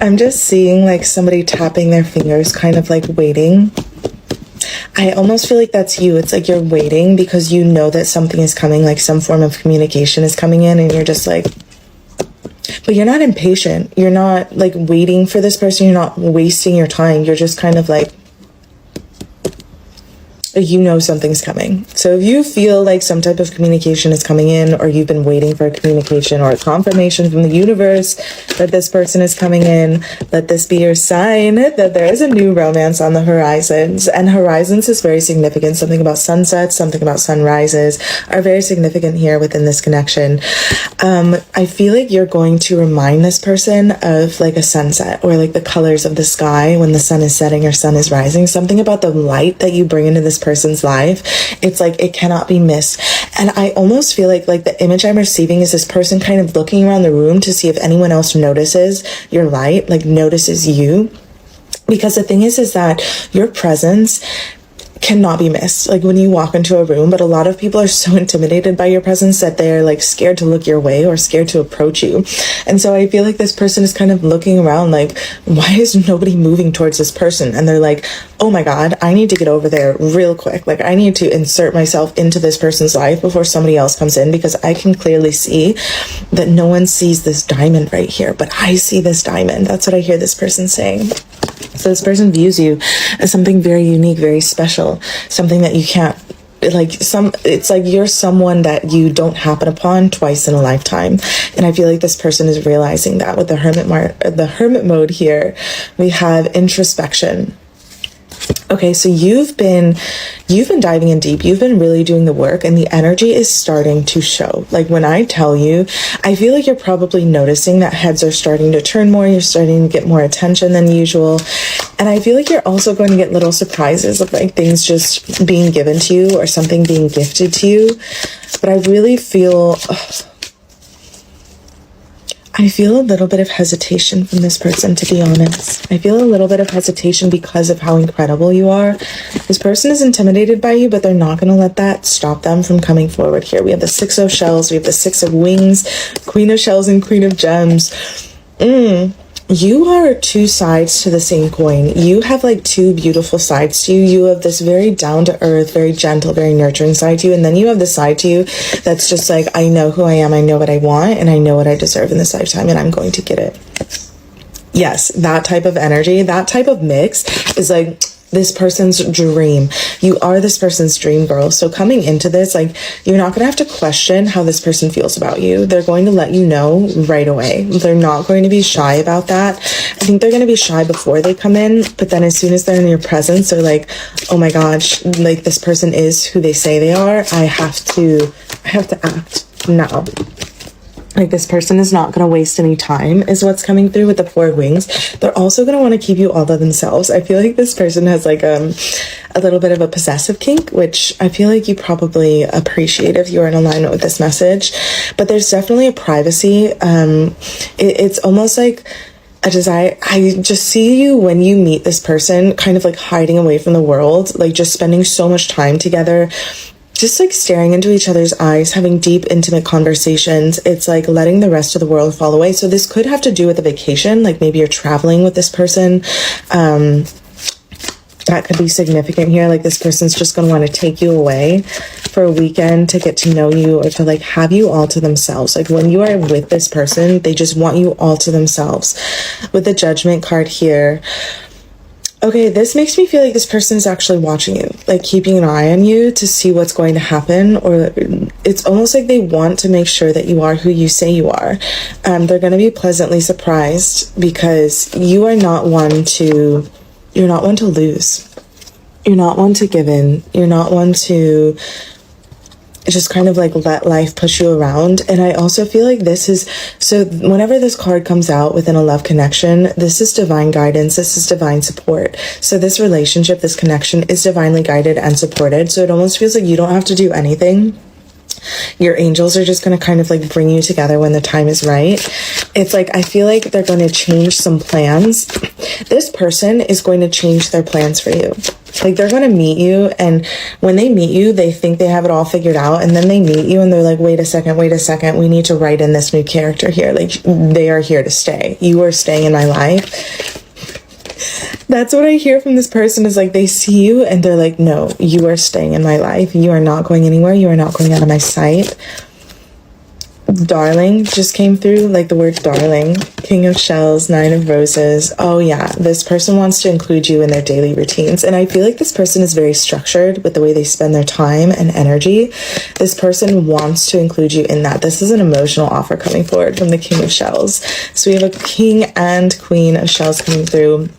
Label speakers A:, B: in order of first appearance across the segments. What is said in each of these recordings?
A: I'm just seeing like somebody tapping their fingers, kind of like waiting. I almost feel like that's you. It's like you're waiting because you know that something is coming, like some form of communication is coming in, and you're just like, but you're not impatient. You're not like waiting for this person. You're not wasting your time. You're just kind of like, you know something's coming. So if you feel like some type of communication is coming in, or you've been waiting for a communication or a confirmation from the universe that this person is coming in, let this be your sign that there is a new romance on the horizons. And horizons is very significant. Something about sunsets, something about sunrises are very significant here within this connection. I feel like you're going to remind this person of like a sunset, or like the colors of the sky when the sun is setting or sun is rising. Something about the light that you bring into this person's life, it's like it cannot be missed. And I almost feel like the image I'm receiving is this person kind of looking around the room to see if anyone else notices your light, like notices you. Because the thing is that your presence cannot be missed, like when you walk into a room. But a lot of people are so intimidated by your presence that they're like scared to look your way or scared to approach you. And so I feel like this person is kind of looking around like, why is nobody moving towards this person? And they're like, oh my god, I need to get over there real quick. Like I need to insert myself into this person's life before somebody else comes in, because I can clearly see that no one sees this diamond right here, but I see this diamond. That's what I hear this person saying. So this person views you as something very unique, very special, something that you can't, like it's like you're someone that you don't happen upon twice in a lifetime. And I feel like this person is realizing that with the hermit mode here. We have introspection. Okay, so you've been diving in deep. You've been really doing the work, and the energy is starting to show. Like when I tell you, I feel like you're probably noticing that heads are starting to turn more. You're starting to get more attention than usual. And I feel like you're also going to get little surprises of like things just being given to you or something being gifted to you. But I really feel... I feel a little bit of hesitation from this person, to be honest. I feel a little bit of hesitation because of how incredible you are. This person is intimidated by you, but they're not going to let that stop them from coming forward here. We have the 6 of shells, we have the 6 of wings, Queen of shells and Queen of gems. You are 2 sides to the same coin. You have like 2 beautiful sides to you. You have this very down to earth, very gentle, very nurturing side to you. And then you have the side to you that's just like, I know who I am, I know what I want, and I know what I deserve in this lifetime, and I'm going to get it. Yes, that type of energy, that type of mix is like this person's dream. You are this person's dream girl. So coming into this, like, you're not going to have to question how this person feels about you. They're going to let you know right away. They're not going to be shy about that. I think they're going to be shy before they come in, but then as soon as they're in your presence, they're like, oh my gosh, like this person is who they say they are. I have to act now. Like this person is not going to waste any time is what's coming through with the 4 wings. They're also going to want to keep you all to themselves. I feel like this person has like a little bit of a possessive kink, which I feel like you probably appreciate if you're in alignment with this message. But there's definitely a privacy. It's almost like a desire. I just see you when you meet this person kind of like hiding away from the world, like just spending so much time together, just like staring into each other's eyes, having deep, intimate conversations. It's like letting the rest of the world fall away. So this could have to do with a vacation. Like maybe you're traveling with this person. That could be significant here. Like this person's just going to want to take you away for a weekend to get to know you, or to like have you all to themselves. Like when you are with this person, they just want you all to themselves. With the Judgment card here, okay, this makes me feel like this person is actually watching you, like keeping an eye on you to see what's going to happen. Or it's almost like they want to make sure that you are who you say you are. They're going to be pleasantly surprised because you are not one to, you're not one to lose. You're not one to give in. You're not one to just kind of like let life push you around. And I also feel like this is, so whenever this card comes out within a love connection, this is divine guidance, this is divine support. So this relationship, this connection is divinely guided and supported. So it almost feels like you don't have to do anything. Your angels are just going to kind of like bring you together when the time is right. It's like, I feel like they're going to change some plans. This person is going to change their plans for you. Like, they're going to meet you, and when they meet you, they think they have it all figured out, and then they meet you and they're like, wait a second, we need to write in this new character here. Like, they are here to stay. You are staying in my life. That's what I hear from this person, is like, they see you and they're like, no, you are staying in my life. You are not going anywhere. You are not going out of my sight. Darling just came through, like the word darling. King of Shells, Nine of Roses. Oh yeah, this person wants to include you in their daily routines. And I feel like this person is very structured with the way they spend their time and energy. This person wants to include you in that. This is an emotional offer coming forward from the King of Shells. So we have a King and Queen of Shells coming through.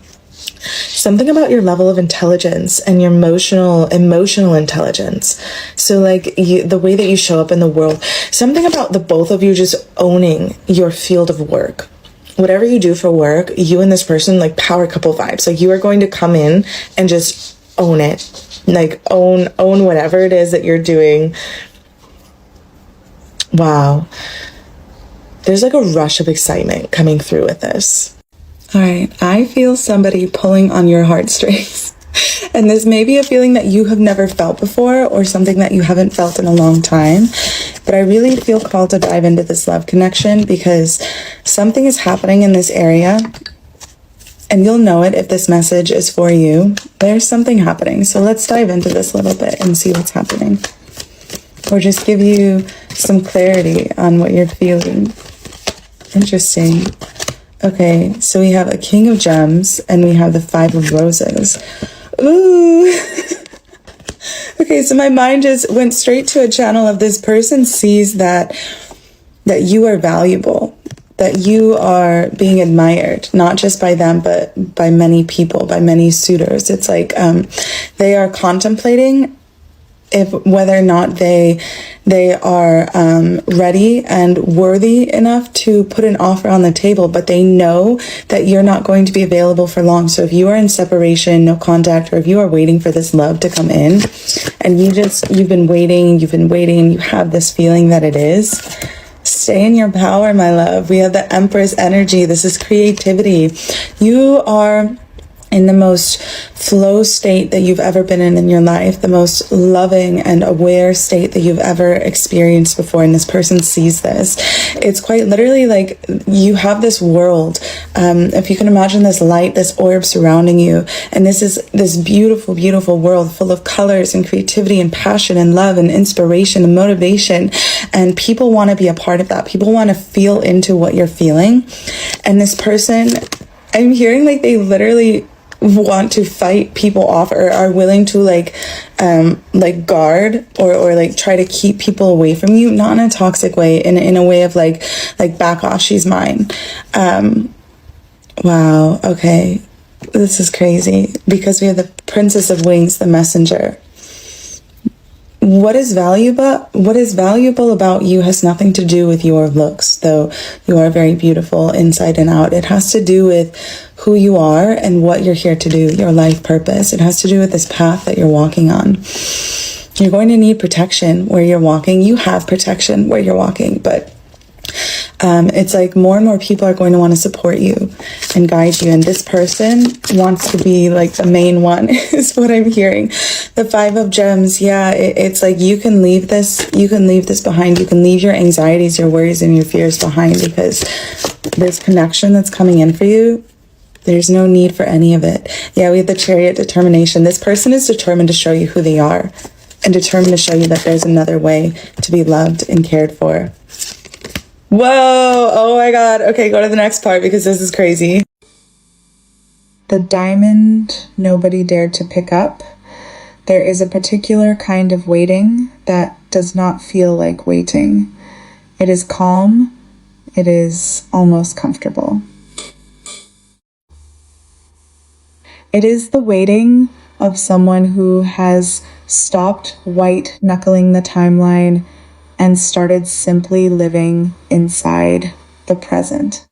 A: Something about your level of intelligence and your emotional intelligence. So like the way that you show up in the world, something about the both of you just owning your field of work. Whatever you do for work, you and this person, like power couple vibes. Like, you are going to come in and just own it. Like own whatever it is that you're doing. Wow. There's like a rush of excitement coming through with this. All right, I feel somebody pulling on your heartstrings. And this may be a feeling that you have never felt before, or something that you haven't felt in a long time. But I really feel called to dive into this love connection, because something is happening in this area. And you'll know it if this message is for you. There's something happening. So let's dive into this a little bit and see what's happening. Or just give you some clarity on what you're feeling. Interesting. Okay, so we have a King of Gems and we have the Five of Roses. Ooh. Okay, so my mind just went straight to a channel of this person sees that you are valuable, that you are being admired, not just by them, but by many people, by many suitors. It's like they are contemplating whether or not they are ready and worthy enough to put an offer on the table, but they know that you're not going to be available for long. So if you are in separation, no contact, or if you are waiting for this love to come in, and you've been waiting, you have this feeling that it is, stay in your power, my love. We have the Empress energy. This is creativity. You are in the most flow state that you've ever been in your life, the most loving and aware state that you've ever experienced before, and this person sees this. It's quite literally like you have this world, if you can imagine this light, this orb surrounding you, and this is this beautiful, beautiful world full of colors and creativity and passion and love and inspiration and motivation, and people want to be a part of that. People want to feel into what you're feeling, and this person, I'm hearing like they literally want to fight people off, or are willing to like guard or like try to keep people away from you, not in a toxic way, in a way of like back off, she's mine. Wow, okay, this is crazy, because we have the Princess of Wings, the messenger. What is valuable about you has nothing to do with your looks, though you are very beautiful inside and out. It has to do with who you are and what you're here to do, your life purpose. It has to do with this path that you're walking on. You're going to need protection where you're walking. You have protection where you're walking, but it's like more and more people are going to want to support you and guide you, and this person wants to be like the main one is what I'm hearing. The Five of Gems, yeah, it's like you can leave this behind. You can leave your anxieties, your worries, and your fears behind, because this connection that's coming in for you, there's no need for any of it. Yeah, we have the Chariot, determination. This person is determined to show you who they are, and determined to show you that there's another way to be loved and cared for. Whoa, oh my God. Okay, go to the next part, because this is crazy. The diamond nobody dared to pick up. There is a particular kind of waiting that does not feel like waiting. It is calm. It is almost comfortable. It is the waiting of someone who has stopped white knuckling the timeline and started simply living inside the present.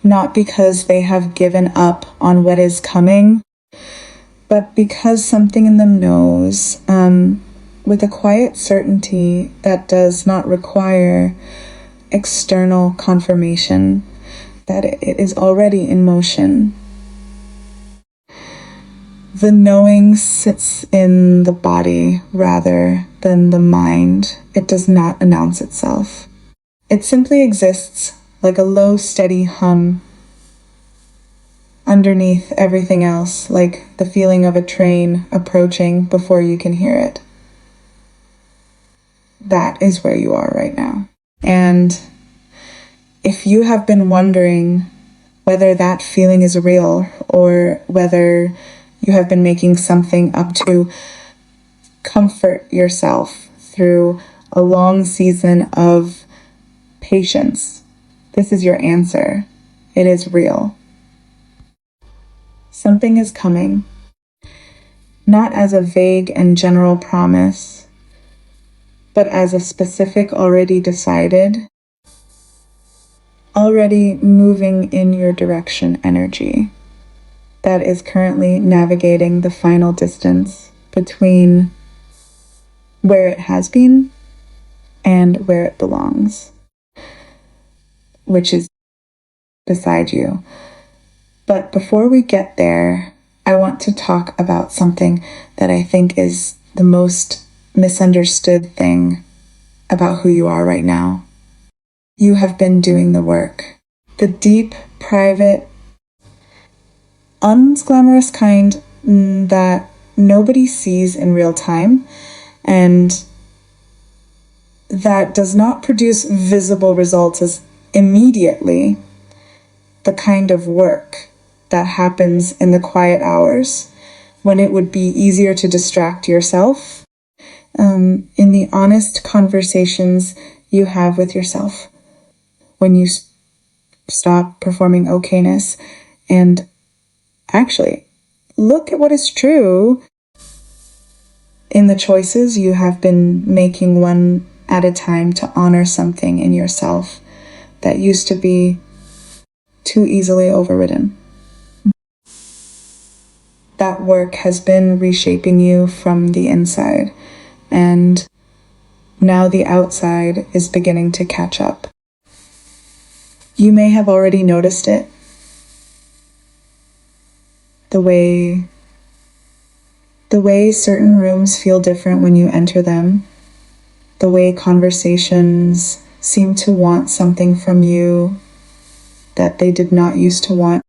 A: Not because they have given up on what is coming, but because something in them knows
B: with a quiet certainty that does not require external confirmation that it is already in motion. The knowing sits in the body rather than the mind. It does not announce itself. It simply exists like a low, steady hum underneath everything else, like the feeling of a train approaching before you can hear it. That is where you are right now. And if you have been wondering whether that feeling is real or whether you have been making something up to comfort yourself through a long season of patience, this is your answer. It is real. Something is coming, not as a vague and general promise, but as a specific, already decided, already moving in your direction energy that is currently navigating the final distance between where it has been and where it belongs, which is beside you. But before we get there, I want to talk about something that I think is the most misunderstood thing about who you are right now. You have been doing the work. The deep, private, unglamorous kind that nobody sees in real time and that does not produce visible results as immediately. The kind of work that happens in the quiet hours when it would be easier to distract yourself, in the honest conversations you have with yourself when you stop performing okayness and actually look at what is true in the choices you have been making one at a time to honor something in yourself that used to be too easily overridden. That work has been reshaping you from the inside, and now the outside is beginning to catch up. You may have already noticed it. The way certain rooms feel different when you enter them, the way conversations seem to want something from you that they did not used to want.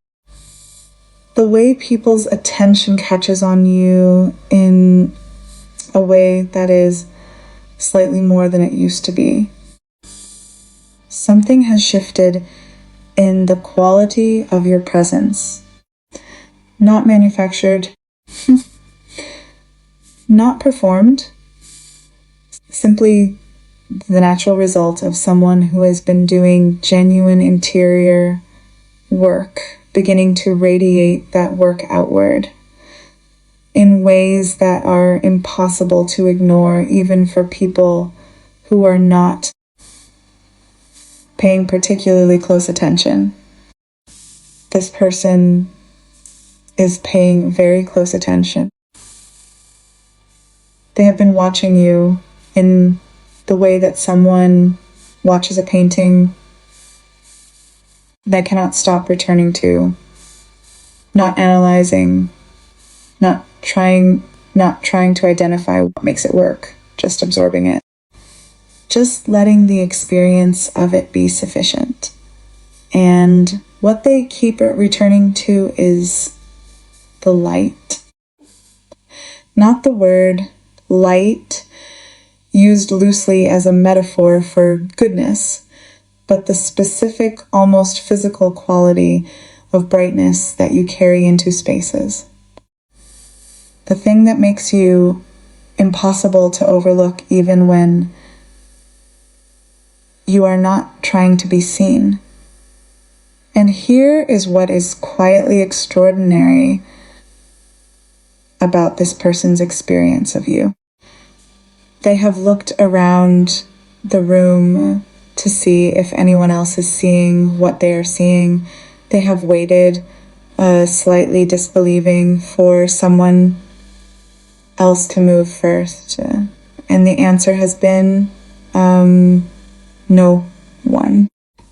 B: The way people's attention catches on you in a way that is slightly more than it used to be. Something has shifted in the quality of your presence. Not manufactured, not performed, simply the natural result of someone who has been doing genuine interior work, beginning to radiate that work outward in ways that are impossible to ignore, even for people who are not paying particularly close attention. This person is paying very close attention. They have been watching you in the way that someone watches a painting that cannot stop returning to, not analyzing, not trying to identify what makes it work, just absorbing it. Just letting the experience of it be sufficient. And what they keep returning to is the light. Not the word light used loosely as a metaphor for goodness, but the specific, almost physical quality of brightness that you carry into spaces. The thing that makes you impossible to overlook even when you are not trying to be seen. And here is what is quietly extraordinary about this person's experience of you. They have looked around the room to see if anyone else is seeing what they are seeing. They have waited, slightly disbelieving, for someone else to move first. And the answer has been no one.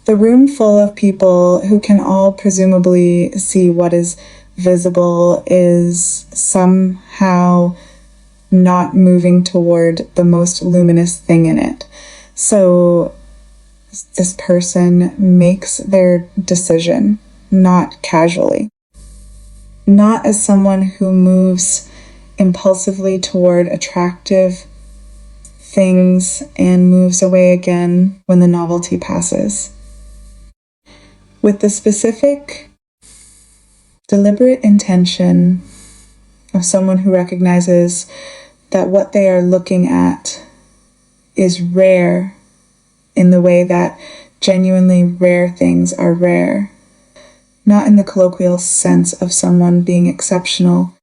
B: The room full of people who can all presumably see what is visible is somehow not moving toward the most luminous thing in it. So this person makes their decision not casually, not as someone who moves impulsively toward attractive things and moves away again when the novelty passes. With the specific, deliberate intention of someone who recognizes that what they are looking at is rare in the way that genuinely rare things are rare, not in the colloquial sense of someone being exceptional,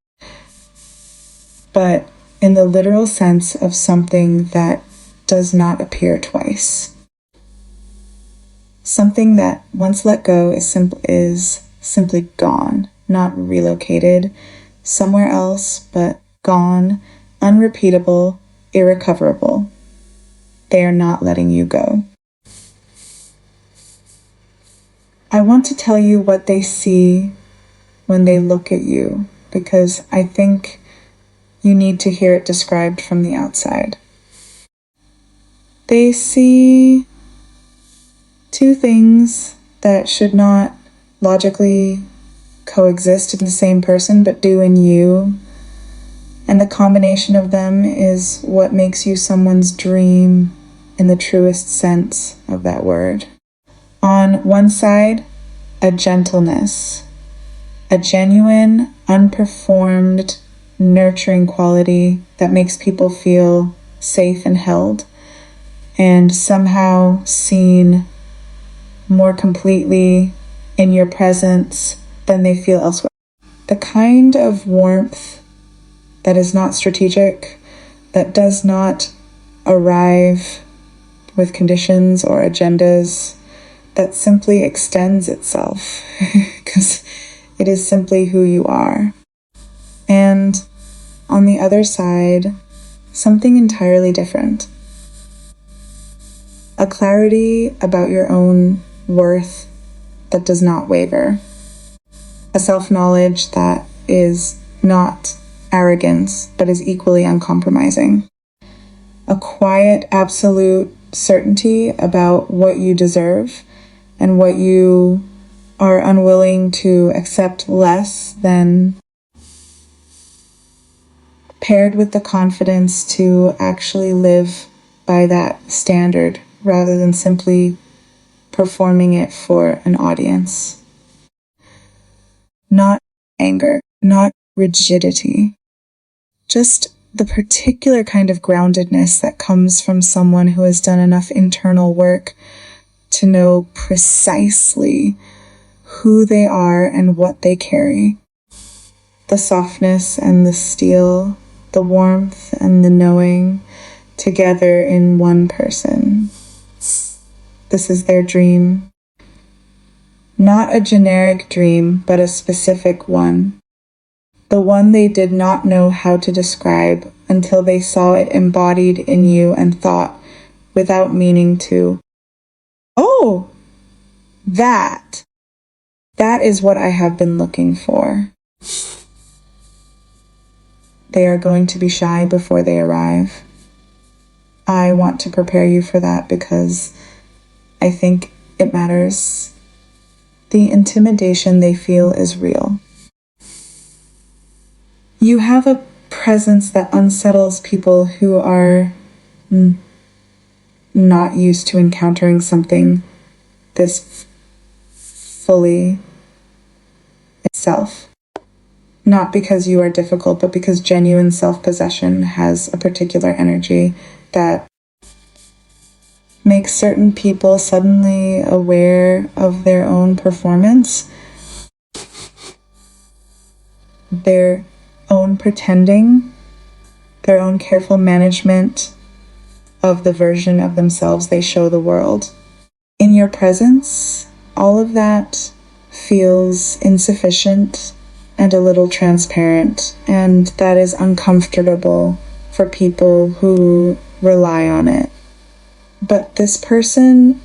B: but in the literal sense of something that does not appear twice. Something that, once let go, is simply gone, not relocated somewhere else, but gone, unrepeatable, irrecoverable. They are not letting you go. I want to tell you what they see when they look at you, because I think you need to hear it described from the outside. They see two things that should not logically coexist in the same person, but do in you. And the combination of them is what makes you someone's dream in the truest sense of that word. On one side, a gentleness, a genuine, unperformed, nurturing quality that makes people feel safe and held and somehow seen more completely in your presence than they feel elsewhere. The kind of warmth that is not strategic, that does not arrive with conditions or agendas, that simply extends itself because it is simply who you are. And on the other side, something entirely different. A clarity about your own worth that does not waver. A self-knowledge that is not arrogance, but is equally uncompromising. A quiet, absolute certainty about what you deserve and what you are unwilling to accept less than, paired with the confidence to actually live by that standard rather than simply performing it for an audience. Not anger, not rigidity, just the particular kind of groundedness that comes from someone who has done enough internal work to know precisely who they are and what they carry. The softness and the steel, the warmth and the knowing together in one person. This is their dream. Not a generic dream, but a specific one. The one they did not know how to describe until they saw it embodied in you and thought, without meaning to, oh, that is what I have been looking for. They are going to be shy before they arrive. I want to prepare you for that because I think it matters. The intimidation they feel is real. You have a presence that unsettles people who are not used to encountering something this fully itself. Not because you are difficult, but because genuine self-possession has a particular energy that makes certain people suddenly aware of their own performance, their own pretending, their own careful management of the version of themselves they show the world. In your presence, all of that feels insufficient and a little transparent, and that is uncomfortable for for people who rely on it. But this person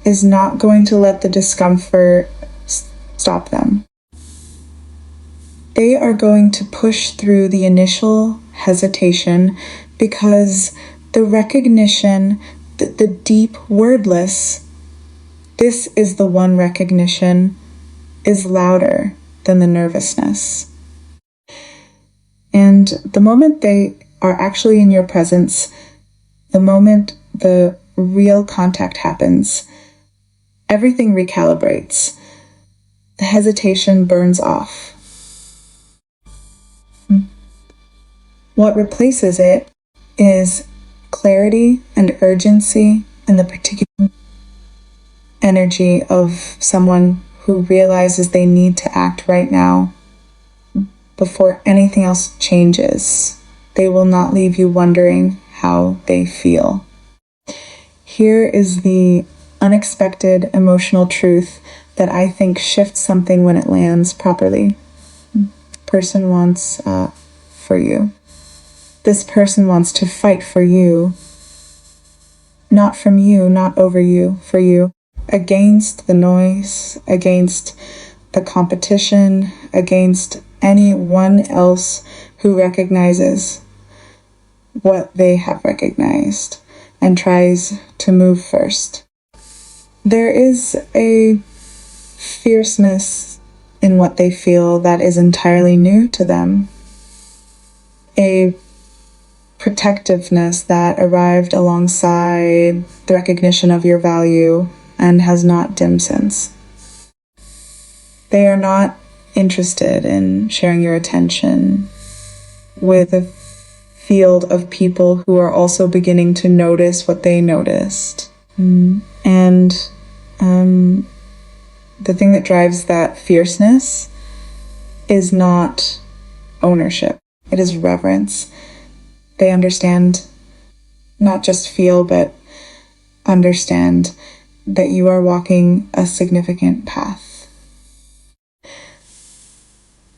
B: is not going to let the discomfort stop them. They are going to push through the initial hesitation because the recognition, the deep wordless, this is the one recognition, is louder than the nervousness. And the moment they are actually in your presence, the moment the real contact happens, everything recalibrates. The hesitation burns off. What replaces it is clarity and urgency and the particular energy of someone who realizes they need to act right now before anything else changes. They will not leave you wondering how they feel. Here is the unexpected emotional truth that I think shifts something when it lands properly. Person wants for you. This person wants to fight for you. Not from you, not over you, for you. Against the noise, against the competition, against anyone else who recognizes what they have recognized and tries to move first. There is a fierceness in what they feel that is entirely new to them. A protectiveness that arrived alongside the recognition of your value and has not dimmed since. They are not interested in sharing your attention with a field of people who are also beginning to notice what they noticed. And the thing that drives that fierceness is not ownership. It is reverence. They understand, not just feel, but understand that you are walking a significant path.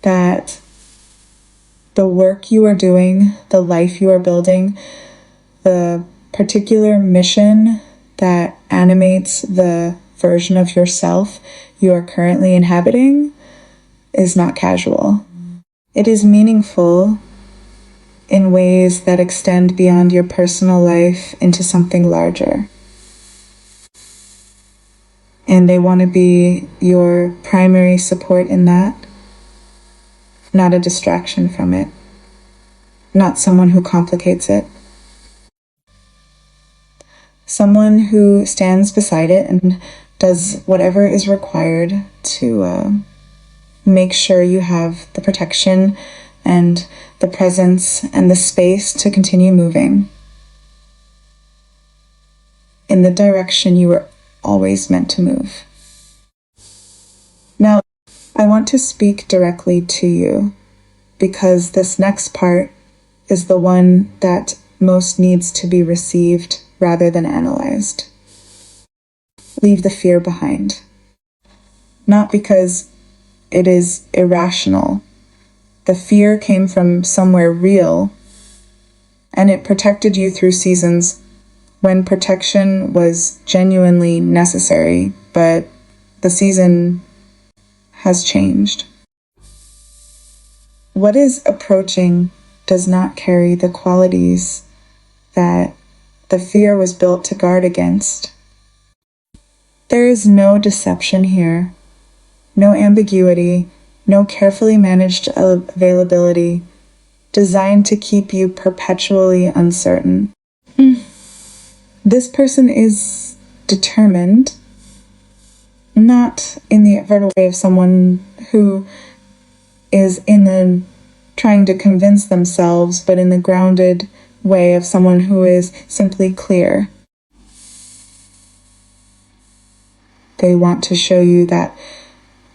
B: That the work you are doing, the life you are building, the particular mission that animates the version of yourself you are currently inhabiting is not casual. It is meaningful in ways that extend beyond your personal life into something larger. And they want to be your primary support in that, not a distraction from it, not someone who complicates it. Someone who stands beside it and does whatever is required to make sure you have the protection and the presence and the space to continue moving in the direction you were always meant to move. Now, I want to speak directly to you because this next part is the one that most needs to be received rather than analyzed. Leave the fear behind. Not because it is irrational. The fear came from somewhere real, and it protected you through seasons when protection was genuinely necessary, but the season has changed. What is approaching does not carry the qualities that the fear was built to guard against. There is no deception here, no ambiguity, no carefully managed availability designed to keep you perpetually uncertain. This person is determined, not in the vertical way of someone who is in the trying to convince themselves, but in the grounded way of someone who is simply clear. They want to show you that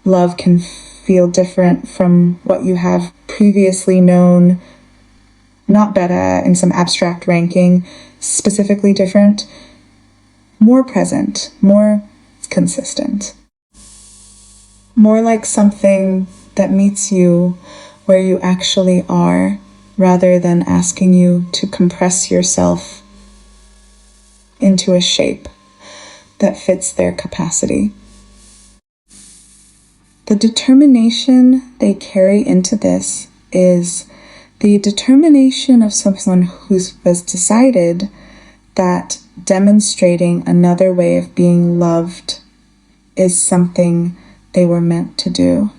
B: love can feel different from what you have previously known, not better in some abstract ranking, specifically different, more present, more consistent, more like something that meets you where you actually are, rather than asking you to compress yourself into a shape that fits their capacity. The determination they carry into this is the determination of someone who has decided that demonstrating another way of being loved is something they were meant to do.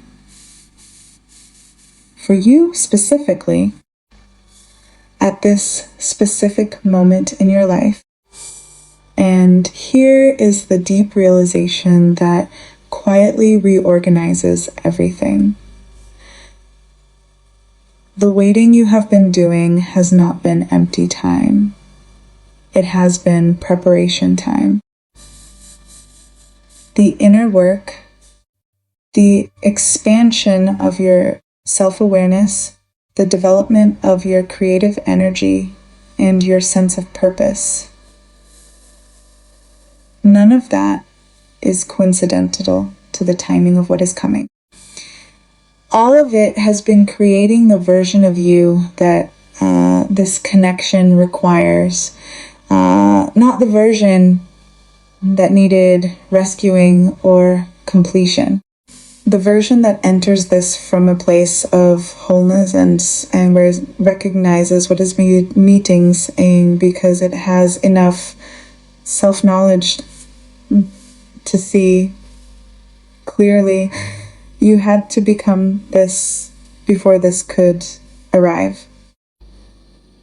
B: For you specifically, at this specific moment in your life, and here is the deep realization that quietly reorganizes everything. The waiting you have been doing has not been empty time. It has been preparation time. The inner work, the expansion of your self-awareness, the development of your creative energy, and your sense of purpose. None of that is coincidental to the timing of what is coming. All of it has been creating the version of you that this connection requires. Not the version that needed rescuing or completion. The version that enters this from a place of wholeness and where it recognizes what is meeting saying because it has enough self-knowledge to see clearly you had to become this before this could arrive.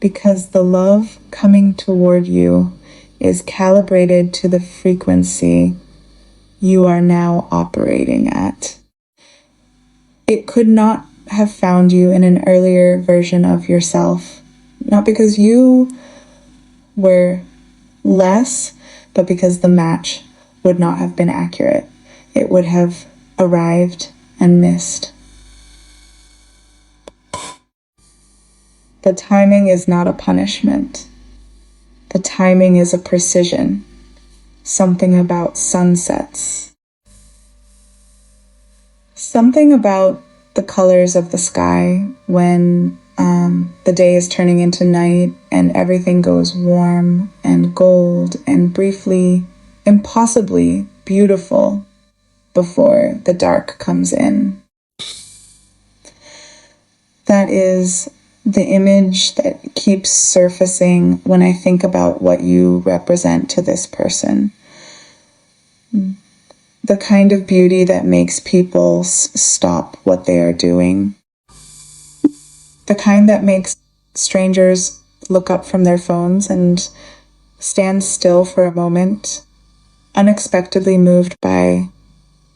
B: Because the love coming toward you is calibrated to the frequency you are now operating at. It could not have found you in an earlier version of yourself, not because you were less, but because the match would not have been accurate. It would have arrived and missed. The timing is not a punishment. The timing is a precision. Something about sunsets. Something about the colors of the sky when the day is turning into night and everything goes warm and gold and briefly, impossibly beautiful before the dark comes in. That is the image that keeps surfacing when I think about what you represent to this person. The kind of beauty that makes people stop what they are doing. The kind that makes strangers look up from their phones and stand still for a moment, unexpectedly moved by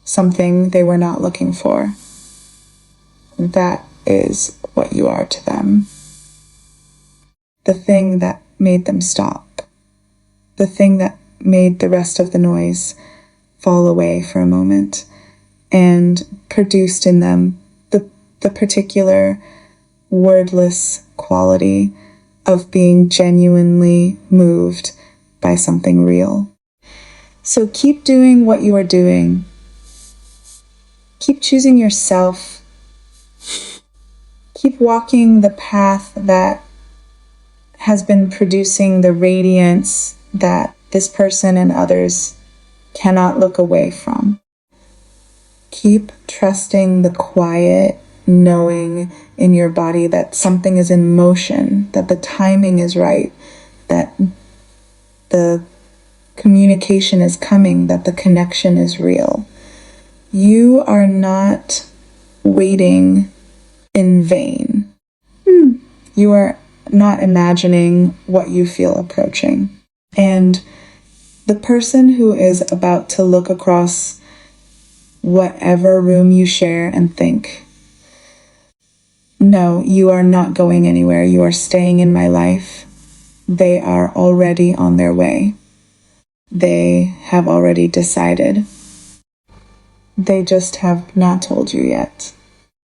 B: something they were not looking for. That is what you are to them. The thing that made them stop. The thing that made the rest of the noise fall away for a moment and produced in them the particular wordless quality of being genuinely moved by something real. So keep doing what you are doing. Keep choosing yourself. Keep walking the path that has been producing the radiance that this person and others cannot look away from. Keep trusting the quiet knowing in your body that something is in motion, that the timing is right, that the communication is coming, that the connection is real. You are not waiting in vain. You are not imagining what you feel approaching. And the person who is about to look across whatever room you share and think, no, you are not going anywhere. You are staying in my life. They are already on their way. They have already decided. They just have not told you yet.